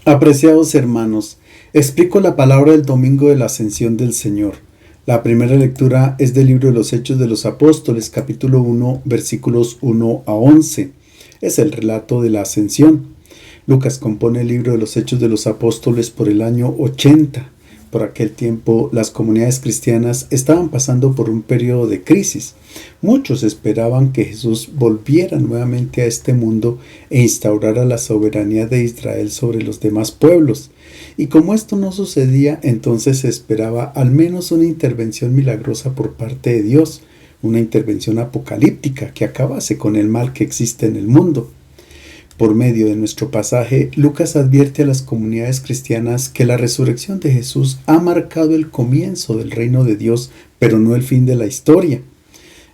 Apreciados hermanos, explico la palabra del domingo de la Ascensión del Señor. La primera lectura es del libro de los Hechos de los Apóstoles, capítulo 1, versículos 1 a 11. Es el relato de la Ascensión. Lucas compone el libro de los Hechos de los Apóstoles por el año 80. Por aquel tiempo, las comunidades cristianas estaban pasando por un periodo de crisis. Muchos esperaban que Jesús volviera nuevamente a este mundo e instaurara la soberanía de Israel sobre los demás pueblos. Y como esto no sucedía, entonces se esperaba al menos una intervención milagrosa por parte de Dios, una intervención apocalíptica que acabase con el mal que existe en el mundo. Por medio de nuestro pasaje, Lucas advierte a las comunidades cristianas que la resurrección de Jesús ha marcado el comienzo del reino de Dios, pero no el fin de la historia.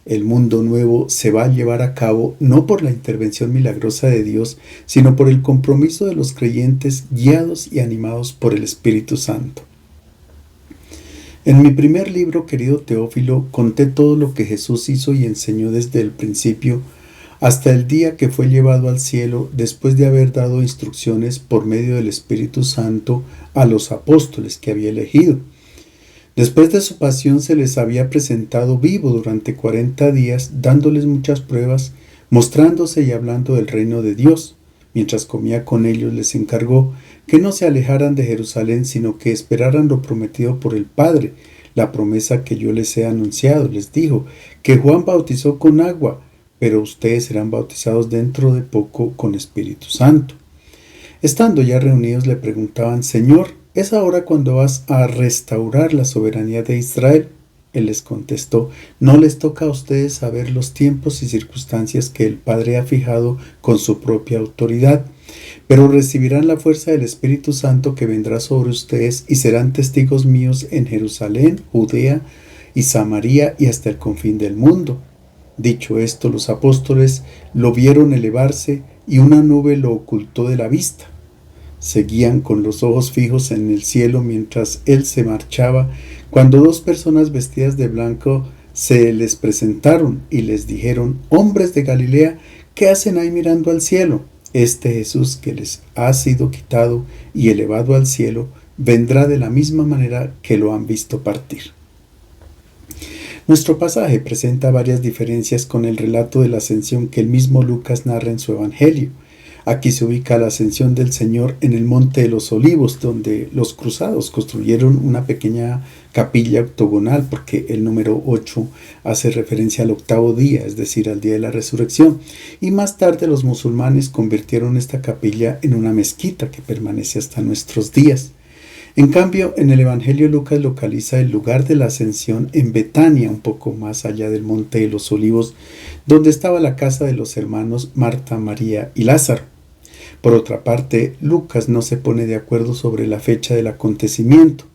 El mundo nuevo se va a llevar a cabo no por la intervención milagrosa de Dios, sino por el compromiso de los creyentes guiados y animados por el Espíritu Santo. En mi primer libro, querido Teófilo, conté todo lo que Jesús hizo y enseñó desde el principio hasta el día que fue llevado al cielo después de haber dado instrucciones por medio del Espíritu Santo a los apóstoles que había elegido. Después de su pasión se les había presentado vivo durante 40 días, dándoles muchas pruebas, mostrándose y hablando del reino de Dios. Mientras comía con ellos les encargó que no se alejaran de Jerusalén, sino que esperaran lo prometido por el Padre, la promesa que yo les he anunciado. Les dijo que Juan bautizó con agua, pero ustedes serán bautizados dentro de poco con Espíritu Santo. Estando ya reunidos le preguntaban: Señor, ¿es ahora cuando vas a restaurar la soberanía de Israel? Él les contestó: no les toca a ustedes saber los tiempos y circunstancias que el Padre ha fijado con su propia autoridad, pero recibirán la fuerza del Espíritu Santo que vendrá sobre ustedes y serán testigos míos en Jerusalén, Judea y Samaria y hasta el confín del mundo. Dicho esto, los apóstoles lo vieron elevarse y una nube lo ocultó de la vista. Seguían con los ojos fijos en el cielo mientras él se marchaba, cuando dos personas vestidas de blanco se les presentaron y les dijeron: hombres de Galilea, ¿qué hacen ahí mirando al cielo? Este Jesús que les ha sido quitado y elevado al cielo, vendrá de la misma manera que lo han visto partir. Nuestro pasaje presenta varias diferencias con el relato de la ascensión que el mismo Lucas narra en su Evangelio. Aquí se ubica la ascensión del Señor en el Monte de los Olivos, donde los cruzados construyeron una pequeña capilla octogonal, porque el número 8 hace referencia al octavo día, es decir, al día de la resurrección. Y más tarde los musulmanes convirtieron esta capilla en una mezquita que permanece hasta nuestros días. En cambio, en el Evangelio Lucas localiza el lugar de la ascensión en Betania, un poco más allá del Monte de los Olivos, donde estaba la casa de los hermanos Marta, María y Lázaro. Por otra parte, Lucas no se pone de acuerdo sobre la fecha del acontecimiento.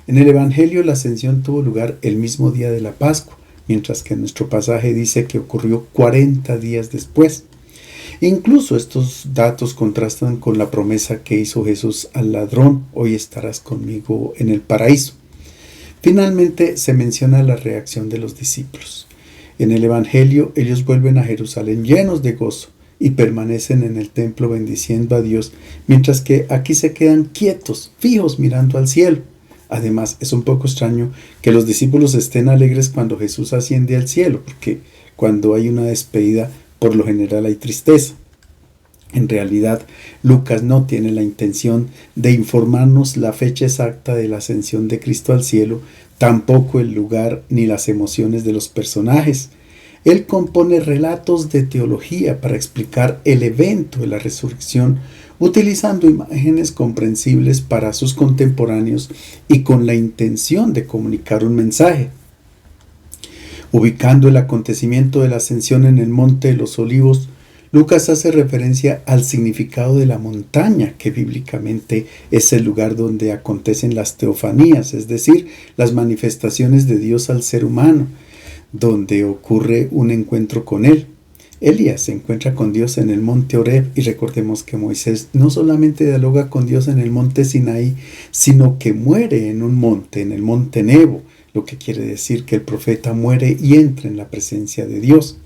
En el Evangelio la ascensión tuvo lugar el mismo día de la Pascua, mientras que nuestro pasaje dice que ocurrió 40 días después. Incluso estos datos contrastan con la promesa que hizo Jesús al ladrón: hoy estarás conmigo en el paraíso. Finalmente se menciona la reacción de los discípulos. En el Evangelio ellos vuelven a Jerusalén llenos de gozo y permanecen en el templo bendiciendo a Dios, mientras que aquí se quedan quietos, fijos, mirando al cielo. Además, es un poco extraño que los discípulos estén alegres cuando Jesús asciende al cielo, porque cuando hay una despedida, por lo general hay tristeza. En realidad, Lucas no tiene la intención de informarnos la fecha exacta de la ascensión de Cristo al cielo, tampoco el lugar ni las emociones de los personajes. Él compone relatos de teología para explicar el evento de la resurrección, utilizando imágenes comprensibles para sus contemporáneos y con la intención de comunicar un mensaje. Ubicando el acontecimiento de la ascensión en el Monte de los Olivos, Lucas hace referencia al significado de la montaña, que bíblicamente es el lugar donde acontecen las teofanías, es decir, las manifestaciones de Dios al ser humano, donde ocurre un encuentro con él. Elías se encuentra con Dios en el monte Horeb, y recordemos que Moisés no solamente dialoga con Dios en el monte Sinaí, sino que muere en un monte, en el monte Nebo, lo que quiere decir que el profeta muere y entra en la presencia de Dios.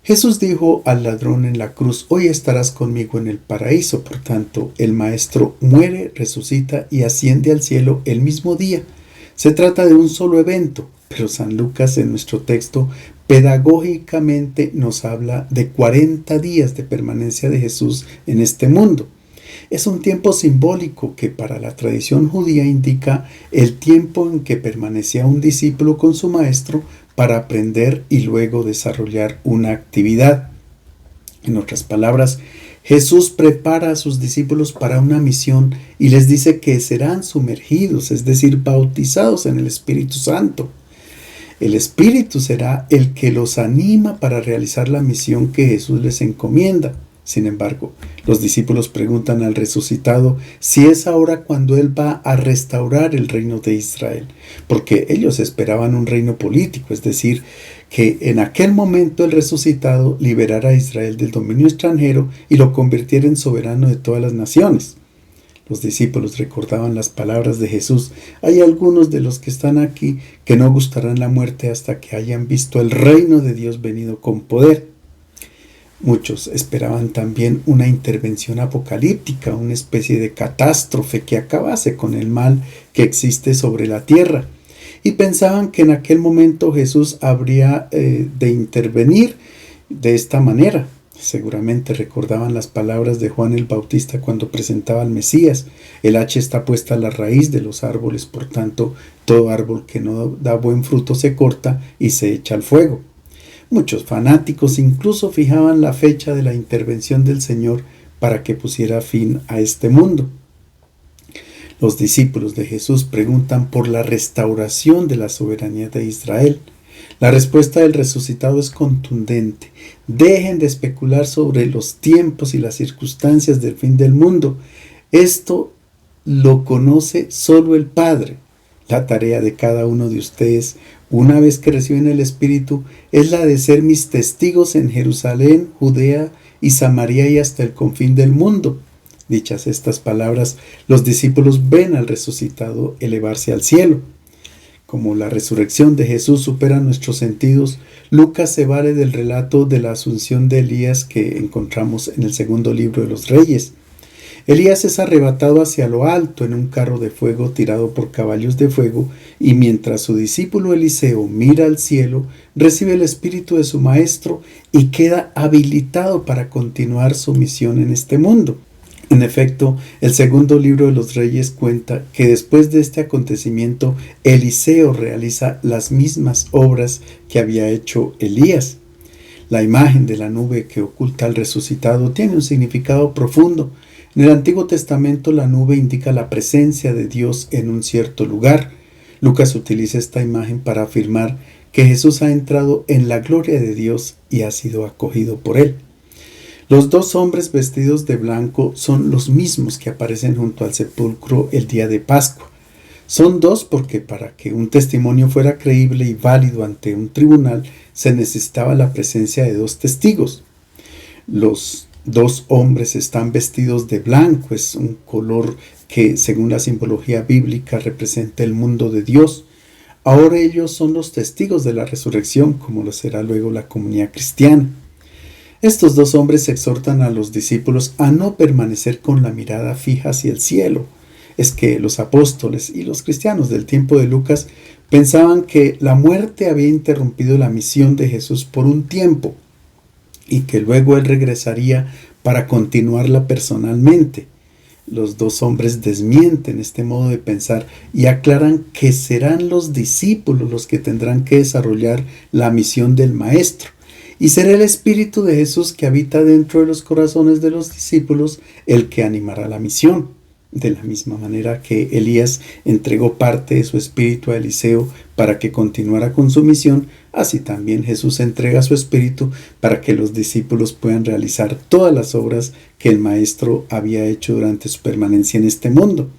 Jesús dijo al ladrón en la cruz: hoy estarás conmigo en el paraíso. Por tanto, el Maestro muere, resucita y asciende al cielo el mismo día. Se trata de un solo evento, pero San Lucas en nuestro texto pedagógicamente nos habla de 40 días de permanencia de Jesús en este mundo. Es un tiempo simbólico que para la tradición judía indica el tiempo en que permanecía un discípulo con su maestro para aprender y luego desarrollar una actividad. En otras palabras, Jesús prepara a sus discípulos para una misión y les dice que serán sumergidos, es decir, bautizados en el Espíritu Santo. El Espíritu será el que los anima para realizar la misión que Jesús les encomienda. Sin embargo, los discípulos preguntan al resucitado si es ahora cuando Él va a restaurar el reino de Israel, porque ellos esperaban un reino político, es decir, que en aquel momento el resucitado liberara a Israel del dominio extranjero y lo convirtiera en soberano de todas las naciones. Los discípulos recordaban las palabras de Jesús: hay algunos de los que están aquí que no gustarán la muerte hasta que hayan visto el reino de Dios venido con poder. Muchos esperaban también una intervención apocalíptica, una especie de catástrofe que acabase con el mal que existe sobre la tierra. Y pensaban que en aquel momento Jesús habría de intervenir de esta manera. Seguramente recordaban las palabras de Juan el Bautista cuando presentaba al Mesías: el hacha está puesta a la raíz de los árboles, por tanto, todo árbol que no da buen fruto se corta y se echa al fuego. Muchos fanáticos incluso fijaban la fecha de la intervención del Señor para que pusiera fin a este mundo. Los discípulos de Jesús preguntan por la restauración de la soberanía de Israel. La respuesta del resucitado es contundente: dejen de especular sobre los tiempos y las circunstancias del fin del mundo. Esto lo conoce solo el Padre. La tarea de cada uno de ustedes, una vez que reciben el Espíritu, es la de ser mis testigos en Jerusalén, Judea y Samaria y hasta el confín del mundo. Dichas estas palabras, los discípulos ven al resucitado elevarse al cielo. Como la resurrección de Jesús supera nuestros sentidos, Lucas se vale del relato de la asunción de Elías que encontramos en el segundo libro de los Reyes. Elías es arrebatado hacia lo alto en un carro de fuego tirado por caballos de fuego, y mientras su discípulo Eliseo mira al cielo, recibe el espíritu de su maestro y queda habilitado para continuar su misión en este mundo. En efecto, el segundo libro de los Reyes cuenta que después de este acontecimiento, Eliseo realiza las mismas obras que había hecho Elías. La imagen de la nube que oculta al resucitado tiene un significado profundo. En el Antiguo Testamento la nube indica la presencia de Dios en un cierto lugar. Lucas utiliza esta imagen para afirmar que Jesús ha entrado en la gloria de Dios y ha sido acogido por Él. Los dos hombres vestidos de blanco son los mismos que aparecen junto al sepulcro el día de Pascua. Son dos porque para que un testimonio fuera creíble y válido ante un tribunal se necesitaba la presencia de dos testigos. Los dos hombres están vestidos de blanco, es un color que según la simbología bíblica representa el mundo de Dios. Ahora ellos son los testigos de la resurrección, como lo será luego la comunidad cristiana. Estos dos hombres exhortan a los discípulos a no permanecer con la mirada fija hacia el cielo. Es que los apóstoles y los cristianos del tiempo de Lucas pensaban que la muerte había interrumpido la misión de Jesús por un tiempo y que luego Él regresaría para continuarla personalmente. Los dos hombres desmienten este modo de pensar y aclaran que serán los discípulos los que tendrán que desarrollar la misión del Maestro. Y será el Espíritu de Jesús que habita dentro de los corazones de los discípulos el que animará la misión. De la misma manera que Elías entregó parte de su espíritu a Eliseo para que continuara con su misión, así también Jesús entrega su espíritu para que los discípulos puedan realizar todas las obras que el Maestro había hecho durante su permanencia en este mundo.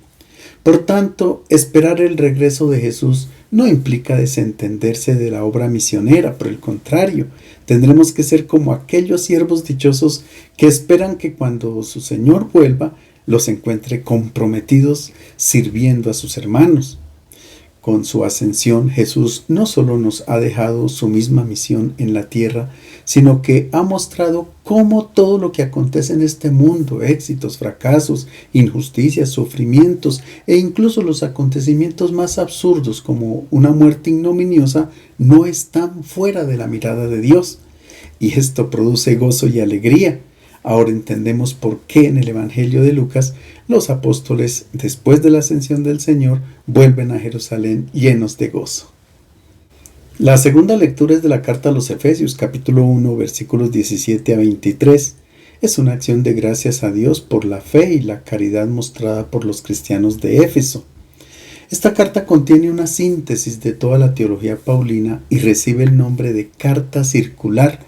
Por tanto, esperar el regreso de Jesús no implica desentenderse de la obra misionera, por el contrario, tendremos que ser como aquellos siervos dichosos que esperan que cuando su Señor vuelva, los encuentre comprometidos sirviendo a sus hermanos. Con su ascensión, Jesús no solo nos ha dejado su misma misión en la tierra, sino que ha mostrado cómo todo lo que acontece en este mundo, éxitos, fracasos, injusticias, sufrimientos e incluso los acontecimientos más absurdos como una muerte ignominiosa, no están fuera de la mirada de Dios. Y esto produce gozo y alegría. Ahora entendemos por qué en el Evangelio de Lucas los apóstoles, después de la ascensión del Señor, vuelven a Jerusalén llenos de gozo. La segunda lectura es de la carta a los Efesios, capítulo 1, versículos 17 a 23. Es una acción de gracias a Dios por la fe y la caridad mostrada por los cristianos de Éfeso. Esta carta contiene una síntesis de toda la teología paulina y recibe el nombre de carta circular,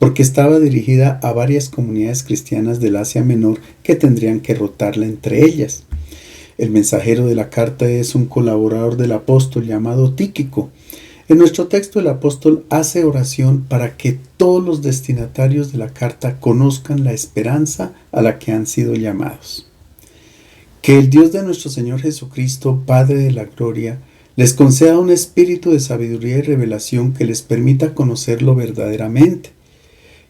porque estaba dirigida a varias comunidades cristianas del Asia Menor que tendrían que rotarla entre ellas. El mensajero de la carta es un colaborador del apóstol llamado Tíquico. En nuestro texto el apóstol hace oración para que todos los destinatarios de la carta conozcan la esperanza a la que han sido llamados. Que el Dios de nuestro Señor Jesucristo, Padre de la Gloria, les conceda un espíritu de sabiduría y revelación que les permita conocerlo verdaderamente.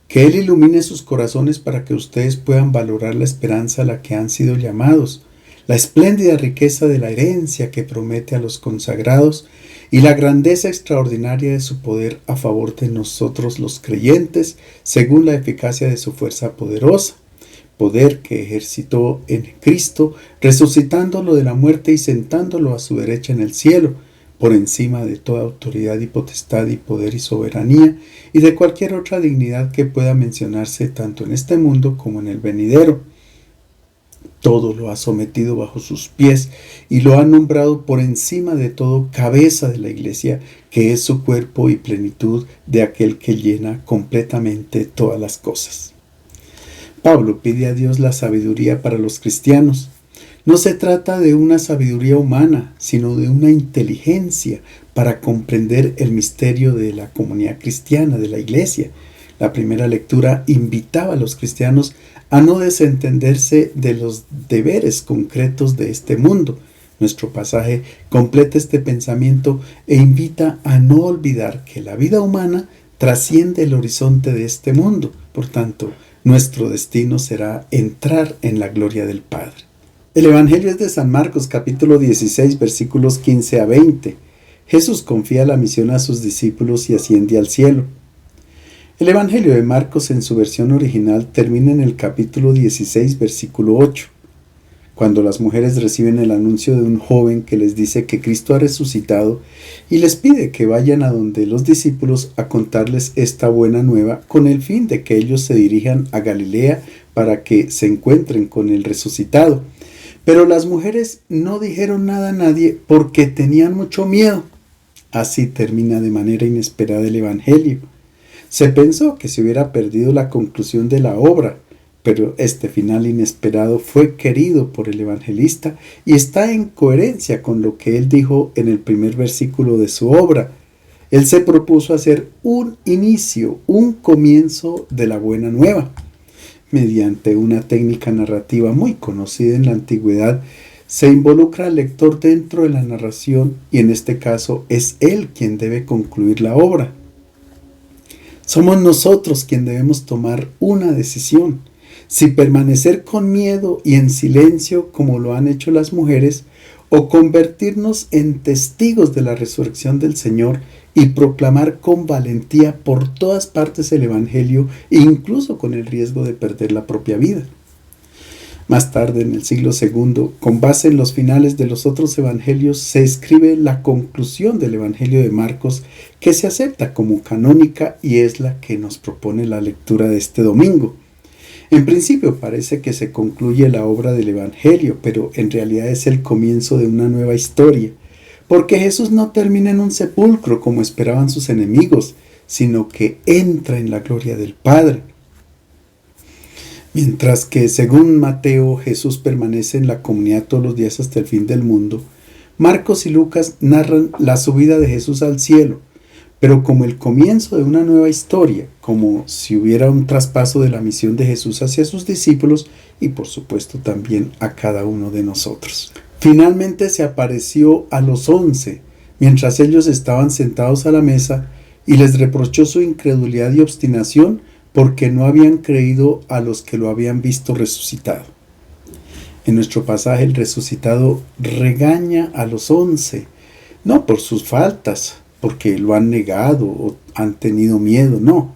Que Él ilumine sus corazones para que ustedes puedan valorar la esperanza a la que han sido llamados, la espléndida riqueza de la herencia que promete a los consagrados y la grandeza extraordinaria de su poder a favor de nosotros los creyentes, según la eficacia de su fuerza poderosa, poder que ejercitó en Cristo, resucitándolo de la muerte y sentándolo a su derecha en el cielo, por encima de toda autoridad y potestad y poder y soberanía, y de cualquier otra dignidad que pueda mencionarse tanto en este mundo como en el venidero. Todo lo ha sometido bajo sus pies y lo ha nombrado por encima de todo cabeza de la Iglesia, que es su cuerpo y plenitud de aquel que llena completamente todas las cosas. Pablo pide a Dios la sabiduría para los cristianos. No se trata de una sabiduría humana, sino de una inteligencia para comprender el misterio de la comunidad cristiana, de la Iglesia. La primera lectura invitaba a los cristianos a no desentenderse de los deberes concretos de este mundo. Nuestro pasaje completa este pensamiento e invita a no olvidar que la vida humana trasciende el horizonte de este mundo. Por tanto, nuestro destino será entrar en la gloria del Padre. El Evangelio es de San Marcos, capítulo 16, versículos 15 a 20. Jesús confía la misión a sus discípulos y asciende al cielo. El Evangelio de Marcos en su versión original termina en el capítulo 16, versículo 8, cuando las mujeres reciben el anuncio de un joven que les dice que Cristo ha resucitado y les pide que vayan a donde los discípulos a contarles esta buena nueva con el fin de que ellos se dirijan a Galilea para que se encuentren con el resucitado. Pero las mujeres no dijeron nada a nadie porque tenían mucho miedo. Así termina de manera inesperada el Evangelio. Se pensó que se hubiera perdido la conclusión de la obra, pero este final inesperado fue querido por el evangelista y está en coherencia con lo que él dijo en el primer versículo de su obra. Él se propuso hacer un inicio, un comienzo de la buena nueva. Mediante una técnica narrativa muy conocida en la antigüedad, se involucra al lector dentro de la narración y en este caso es él quien debe concluir la obra. Somos nosotros quien debemos tomar una decisión, si permanecer con miedo y en silencio como lo han hecho las mujeres, o convertirnos en testigos de la resurrección del Señor y proclamar con valentía por todas partes el Evangelio, incluso con el riesgo de perder la propia vida. Más tarde, en el siglo II, con base en los finales de los otros evangelios, se escribe la conclusión del Evangelio de Marcos, que se acepta como canónica y es la que nos propone la lectura de este domingo. En principio parece que se concluye la obra del Evangelio, pero en realidad es el comienzo de una nueva historia, porque Jesús no termina en un sepulcro como esperaban sus enemigos, sino que entra en la gloria del Padre. Mientras que, según Mateo, Jesús permanece en la comunidad todos los días hasta el fin del mundo, Marcos y Lucas narran la subida de Jesús al cielo, pero como el comienzo de una nueva historia, como si hubiera un traspaso de la misión de Jesús hacia sus discípulos y por supuesto también a cada uno de nosotros. Finalmente se apareció a los 11, mientras ellos estaban sentados a la mesa, y les reprochó su incredulidad y obstinación porque no habían creído a los que lo habían visto resucitado. En nuestro pasaje, el resucitado regaña a los 11, no por sus faltas, porque lo han negado o han tenido miedo, no,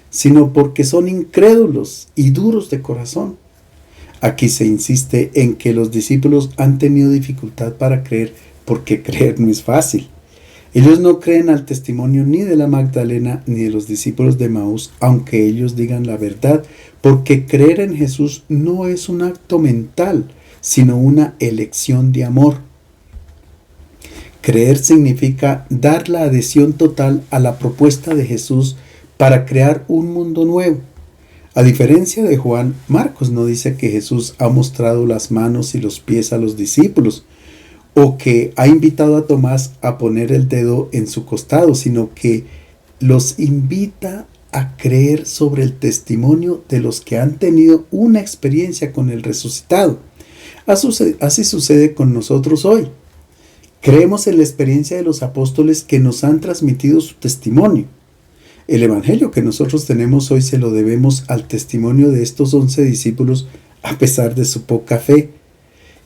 sino porque son incrédulos y duros de corazón. Aquí se insiste en que los discípulos han tenido dificultad para creer, porque creer no es fácil. Ellos no creen al testimonio ni de la Magdalena ni de los discípulos de Emaús, aunque ellos digan la verdad, porque creer en Jesús no es un acto mental, sino una elección de amor. Creer significa dar la adhesión total a la propuesta de Jesús para crear un mundo nuevo. A diferencia de Juan, Marcos no dice que Jesús ha mostrado las manos y los pies a los discípulos, o que ha invitado a Tomás a poner el dedo en su costado, sino que los invita a creer sobre el testimonio de los que han tenido una experiencia con el resucitado. Así sucede con nosotros hoy. Creemos en la experiencia de los apóstoles que nos han transmitido su testimonio. El evangelio que nosotros tenemos hoy se lo debemos al testimonio de estos 11 discípulos a pesar de su poca fe.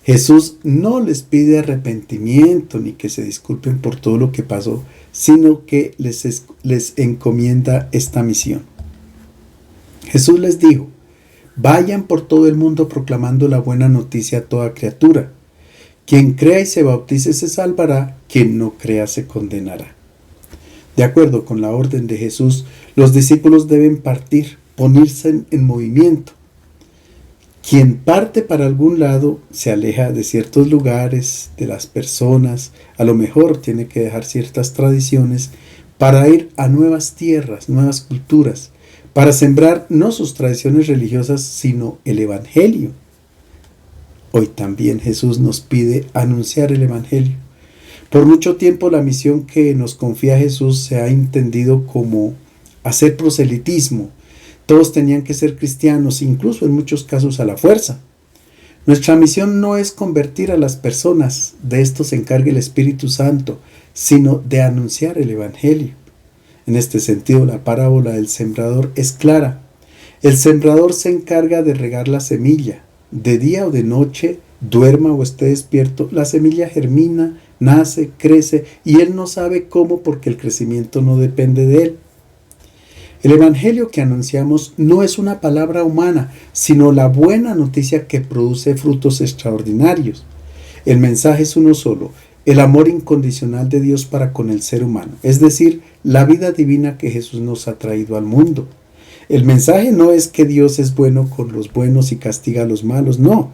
Jesús no les pide arrepentimiento ni que se disculpen por todo lo que pasó, sino que les encomienda esta misión. Jesús les dijo: vayan por todo el mundo proclamando la buena noticia a toda criatura. Quien crea y se bautice se salvará, quien no crea se condenará. De acuerdo con la orden de Jesús, los discípulos deben partir, ponerse en movimiento. Quien parte para algún lado se aleja de ciertos lugares, de las personas, a lo mejor tiene que dejar ciertas tradiciones para ir a nuevas tierras, nuevas culturas, para sembrar no sus tradiciones religiosas, sino el Evangelio. Hoy también Jesús nos pide anunciar el Evangelio. Por mucho tiempo la misión que nos confía Jesús se ha entendido como hacer proselitismo. Todos tenían que ser cristianos, incluso en muchos casos a la fuerza. Nuestra misión no es convertir a las personas, de esto se encarga el Espíritu Santo, sino de anunciar el Evangelio. En este sentido, la parábola del sembrador es clara. El sembrador se encarga de regar la semilla. De día o de noche, duerma o esté despierto, la semilla germina, nace, crece, y él no sabe cómo porque el crecimiento no depende de él. El Evangelio que anunciamos no es una palabra humana, sino la buena noticia que produce frutos extraordinarios. El mensaje es uno solo: el amor incondicional de Dios para con el ser humano, es decir, la vida divina que Jesús nos ha traído al mundo. El mensaje no es que Dios es bueno con los buenos y castiga a los malos, no.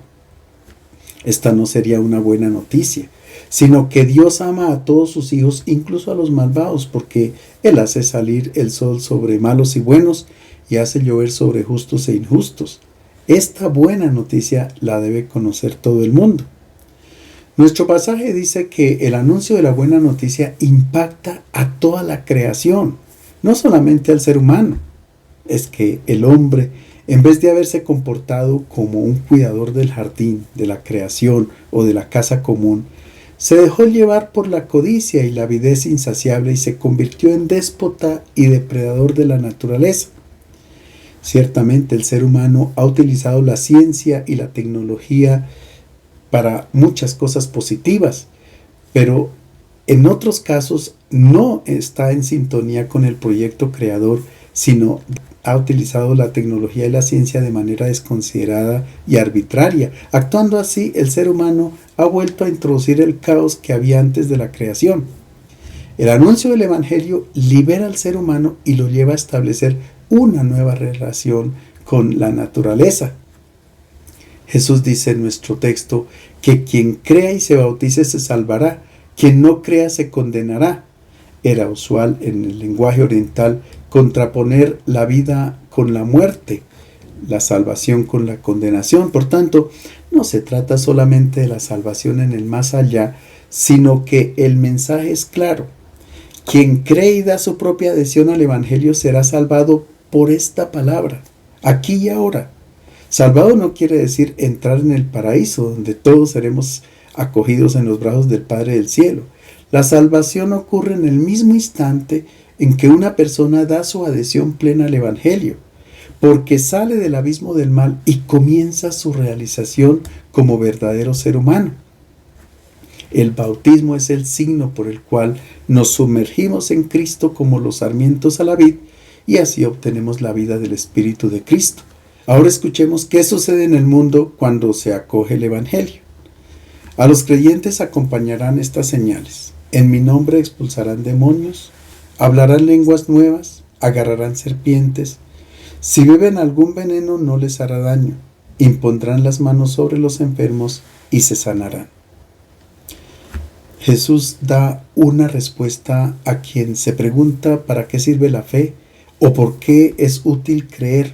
Esta no sería una buena noticia, sino que Dios ama a todos sus hijos, incluso a los malvados, porque Él hace salir el sol sobre malos y buenos y hace llover sobre justos e injustos. Esta buena noticia la debe conocer todo el mundo. Nuestro pasaje dice que el anuncio de la buena noticia impacta a toda la creación, no solamente al ser humano. Es que el hombre, en vez de haberse comportado como un cuidador del jardín, de la creación o de la casa común, se dejó llevar por la codicia y la avidez insaciable y se convirtió en déspota y depredador de la naturaleza. Ciertamente el ser humano ha utilizado la ciencia y la tecnología para muchas cosas positivas, pero en otros casos no está en sintonía con el proyecto creador, sino ha utilizado la tecnología y la ciencia de manera desconsiderada y arbitraria. Actuando así, el ser humano ha vuelto a introducir el caos que había antes de la creación. El anuncio del Evangelio libera al ser humano y lo lleva a establecer una nueva relación con la naturaleza. Jesús dice en nuestro texto que quien crea y se bautice se salvará, quien no crea se condenará. Era usual en el lenguaje oriental contraponer la vida con la muerte, la salvación con la condenación. Por tanto, no se trata solamente de la salvación en el más allá, sino que el mensaje es claro. Quien cree y da su propia adhesión al Evangelio será salvado por esta palabra, aquí y ahora. Salvado no quiere decir entrar en el paraíso, donde todos seremos acogidos en los brazos del Padre del cielo. La salvación ocurre en el mismo instante en que una persona da su adhesión plena al Evangelio, porque sale del abismo del mal y comienza su realización como verdadero ser humano. El bautismo es el signo por el cual nos sumergimos en Cristo como los sarmientos a la vid y así obtenemos la vida del Espíritu de Cristo. Ahora escuchemos qué sucede en el mundo cuando se acoge el Evangelio. A los creyentes acompañarán estas señales. En mi nombre expulsarán demonios, hablarán lenguas nuevas, agarrarán serpientes. Si beben algún veneno no les hará daño. Impondrán las manos sobre los enfermos y se sanarán. Jesús da una respuesta a quien se pregunta para qué sirve la fe o por qué es útil creer.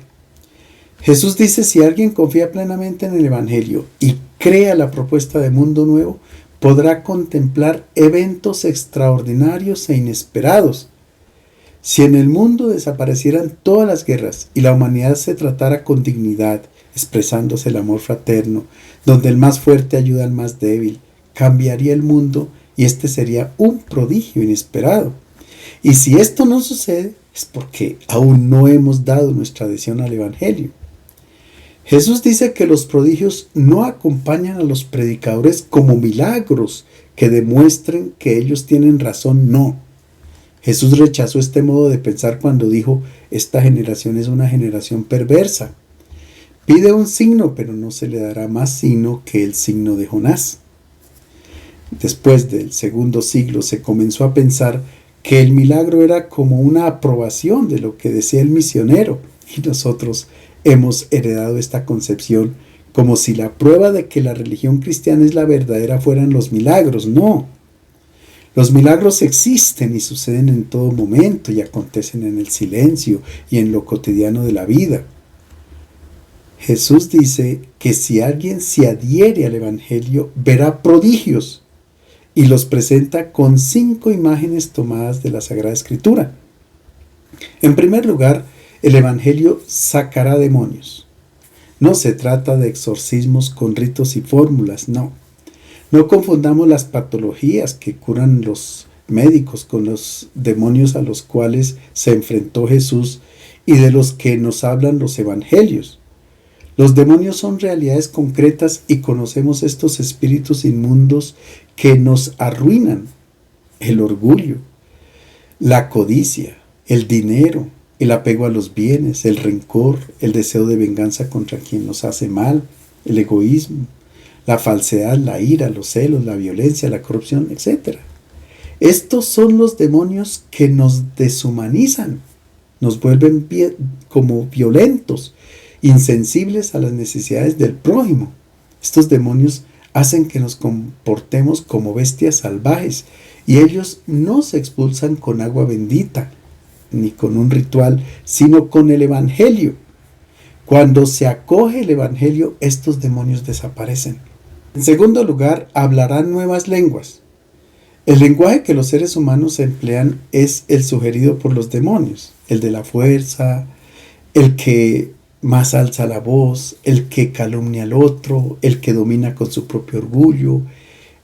Jesús dice: si alguien confía plenamente en el Evangelio y crea la propuesta de mundo nuevo, podrá contemplar eventos extraordinarios e inesperados. Si en el mundo desaparecieran todas las guerras y la humanidad se tratara con dignidad, expresándose el amor fraterno, donde el más fuerte ayuda al más débil, cambiaría el mundo y este sería un prodigio inesperado. Y si esto no sucede, es porque aún no hemos dado nuestra adhesión al Evangelio. Jesús dice que los prodigios no acompañan a los predicadores como milagros que demuestren que ellos tienen razón, no. Jesús rechazó este modo de pensar cuando dijo: esta generación es una generación perversa. Pide un signo, pero no se le dará más signo que el signo de Jonás. Después del segundo siglo se comenzó a pensar que el milagro era como una aprobación de lo que decía el misionero, y nosotros hemos heredado esta concepción como si la prueba de que la religión cristiana es la verdadera fueran los milagros. No. Los milagros existen y suceden en todo momento y acontecen en el silencio y en lo cotidiano de la vida. Jesús dice que si alguien se adhiere al Evangelio, verá prodigios, y los presenta con 5 imágenes tomadas de la Sagrada Escritura. En primer lugar, el Evangelio sacará demonios. No se trata de exorcismos con ritos y fórmulas, no. No confundamos las patologías que curan los médicos con los demonios a los cuales se enfrentó Jesús y de los que nos hablan los evangelios. Los demonios son realidades concretas y conocemos estos espíritus inmundos que nos arruinan: el orgullo, la codicia, el dinero, el apego a los bienes, el rencor, el deseo de venganza contra quien nos hace mal, el egoísmo, la falsedad, la ira, los celos, la violencia, la corrupción, etc. Estos son los demonios que nos deshumanizan, nos vuelven como violentos, insensibles a las necesidades del prójimo. Estos demonios hacen que nos comportemos como bestias salvajes y ellos no se expulsan con agua bendita ni con un ritual, sino con el Evangelio. Cuando se acoge el Evangelio, estos demonios desaparecen. En segundo lugar, hablarán nuevas lenguas. El lenguaje que los seres humanos emplean es el sugerido por los demonios, el de la fuerza, el que más alza la voz, el que calumnia al otro, el que domina con su propio orgullo,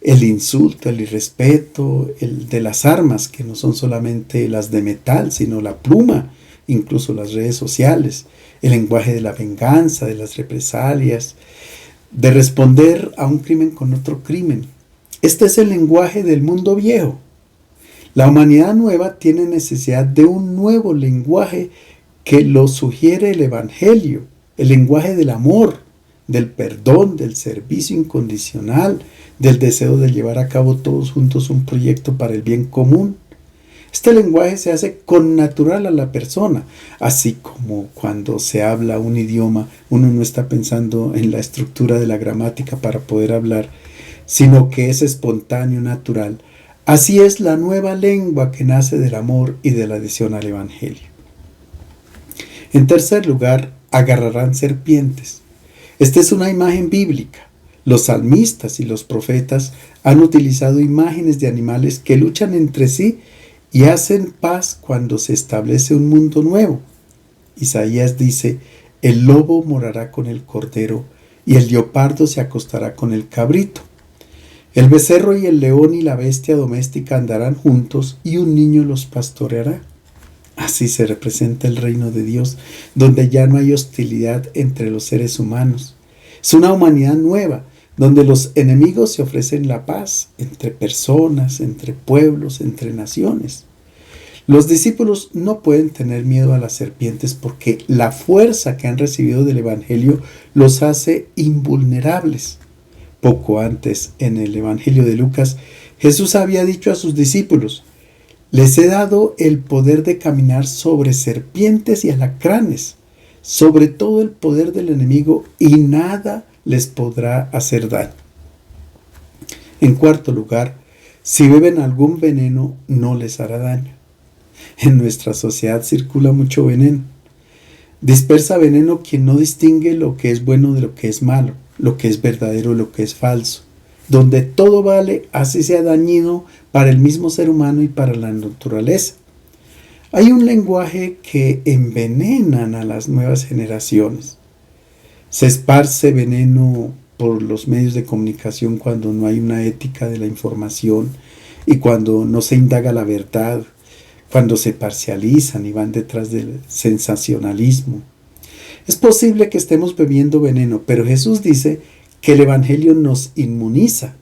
el insulto, el irrespeto, el de las armas, que no son solamente las de metal, sino la pluma, incluso las redes sociales, el lenguaje de la venganza, de las represalias, de responder a un crimen con otro crimen. Este es el lenguaje del mundo viejo. La humanidad nueva tiene necesidad de un nuevo lenguaje que lo sugiere el Evangelio, el lenguaje del amor, del perdón, del servicio incondicional, del deseo de llevar a cabo todos juntos un proyecto para el bien común. Este lenguaje se hace connatural a la persona, así como cuando se habla un idioma, uno no está pensando en la estructura de la gramática para poder hablar, sino que es espontáneo, natural. Así es la nueva lengua que nace del amor y de la adhesión al Evangelio. En tercer lugar, agarrarán serpientes. Esta es una imagen bíblica. Los salmistas y los profetas han utilizado imágenes de animales que luchan entre sí y hacen paz cuando se establece un mundo nuevo. Isaías dice: el lobo morará con el cordero y el leopardo se acostará con el cabrito. El becerro y el león y la bestia doméstica andarán juntos y un niño los pastoreará. Así se representa el reino de Dios, donde ya no hay hostilidad entre los seres humanos. Es una humanidad nueva, donde los enemigos se ofrecen la paz entre personas, entre pueblos, entre naciones. Los discípulos no pueden tener miedo a las serpientes porque la fuerza que han recibido del Evangelio los hace invulnerables. Poco antes, en el Evangelio de Lucas, Jesús había dicho a sus discípulos: les he dado el poder de caminar sobre serpientes y alacranes, sobre todo el poder del enemigo, y nada les podrá hacer daño. En cuarto lugar, si beben algún veneno, no les hará daño. En nuestra sociedad circula mucho veneno. Dispersa veneno quien no distingue lo que es bueno de lo que es malo, lo que es verdadero de lo que es falso. Donde todo vale, así sea dañino para el mismo ser humano y para la naturaleza. Hay un lenguaje que envenenan a las nuevas generaciones. Se esparce veneno por los medios de comunicación cuando no hay una ética de la información y cuando no se indaga la verdad, cuando se parcializan y van detrás del sensacionalismo. Es posible que estemos bebiendo veneno, pero Jesús dice que el Evangelio nos inmuniza.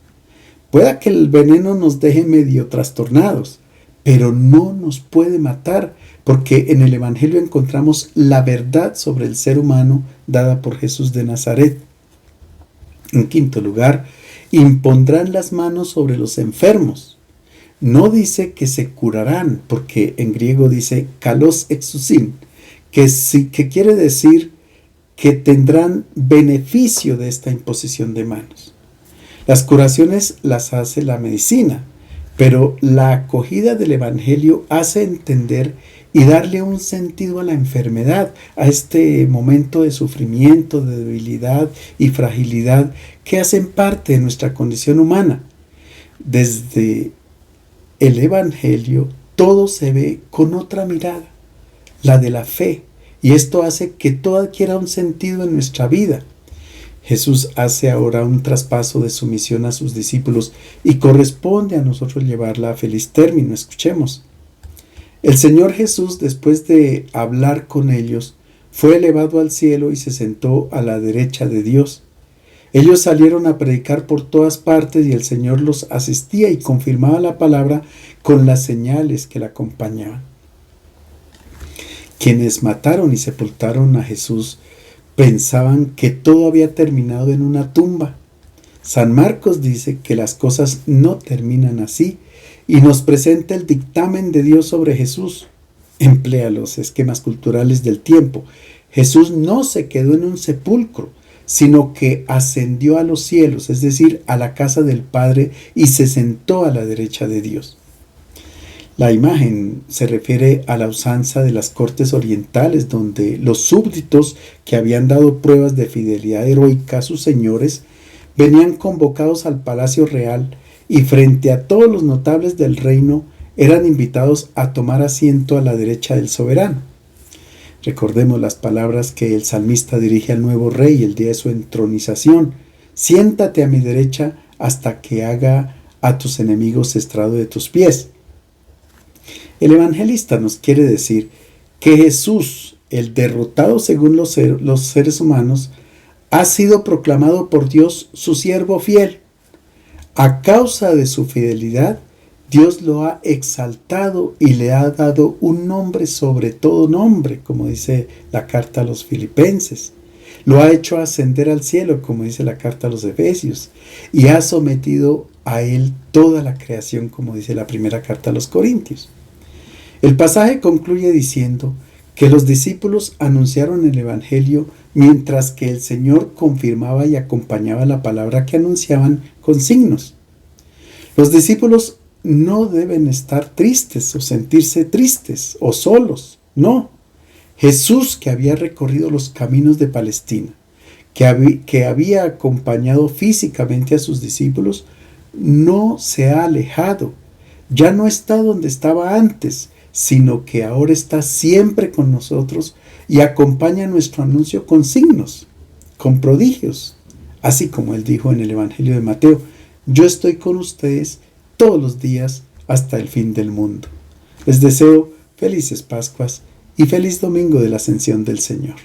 Pueda que el veneno nos deje medio trastornados, pero no nos puede matar, porque en el Evangelio encontramos la verdad sobre el ser humano dada por Jesús de Nazaret. En quinto lugar, impondrán las manos sobre los enfermos. No dice que se curarán, porque en griego dice kalos exousin, que quiere decir que tendrán beneficio de esta imposición de manos. Las curaciones las hace la medicina, pero la acogida del Evangelio hace entender y darle un sentido a la enfermedad, a este momento de sufrimiento, de debilidad y fragilidad que hacen parte de nuestra condición humana. Desde el Evangelio todo se ve con otra mirada, la de la fe, y esto hace que todo adquiera un sentido en nuestra vida. Jesús hace ahora un traspaso de su misión a sus discípulos y corresponde a nosotros llevarla a feliz término. Escuchemos. El Señor Jesús, después de hablar con ellos, fue elevado al cielo y se sentó a la derecha de Dios. Ellos salieron a predicar por todas partes y el Señor los asistía y confirmaba la palabra con las señales que la acompañaban. Quienes mataron y sepultaron a Jesús pensaban que todo había terminado en una tumba. San Marcos dice que las cosas no terminan así y nos presenta el dictamen de Dios sobre Jesús. Emplea los esquemas culturales del tiempo. Jesús no se quedó en un sepulcro, sino que ascendió a los cielos, es decir, a la casa del Padre, y se sentó a la derecha de Dios. La imagen se refiere a la usanza de las cortes orientales, donde los súbditos que habían dado pruebas de fidelidad heroica a sus señores venían convocados al palacio real y frente a todos los notables del reino eran invitados a tomar asiento a la derecha del soberano. Recordemos las palabras que el salmista dirige al nuevo rey el día de su entronización: siéntate a mi derecha hasta que haga a tus enemigos estrado de tus pies. El evangelista nos quiere decir que Jesús, el derrotado según los seres humanos, ha sido proclamado por Dios su siervo fiel. A causa de su fidelidad, Dios lo ha exaltado y le ha dado un nombre sobre todo nombre, como dice la carta a los Filipenses. Lo ha hecho ascender al cielo, como dice la carta a los Efesios, y ha sometido a él toda la creación, como dice la primera carta a los Corintios. El pasaje concluye diciendo que los discípulos anunciaron el Evangelio mientras que el Señor confirmaba y acompañaba la palabra que anunciaban con signos. Los discípulos no deben estar tristes o sentirse tristes o solos, no. Jesús, que había recorrido los caminos de Palestina, que había acompañado físicamente a sus discípulos, no se ha alejado, ya no está donde estaba antes, sino que ahora está siempre con nosotros y acompaña nuestro anuncio con signos, con prodigios, así como él dijo en el Evangelio de Mateo: Yo estoy con ustedes todos los días hasta el fin del mundo. Les deseo felices Pascuas y feliz domingo de la Ascensión del Señor.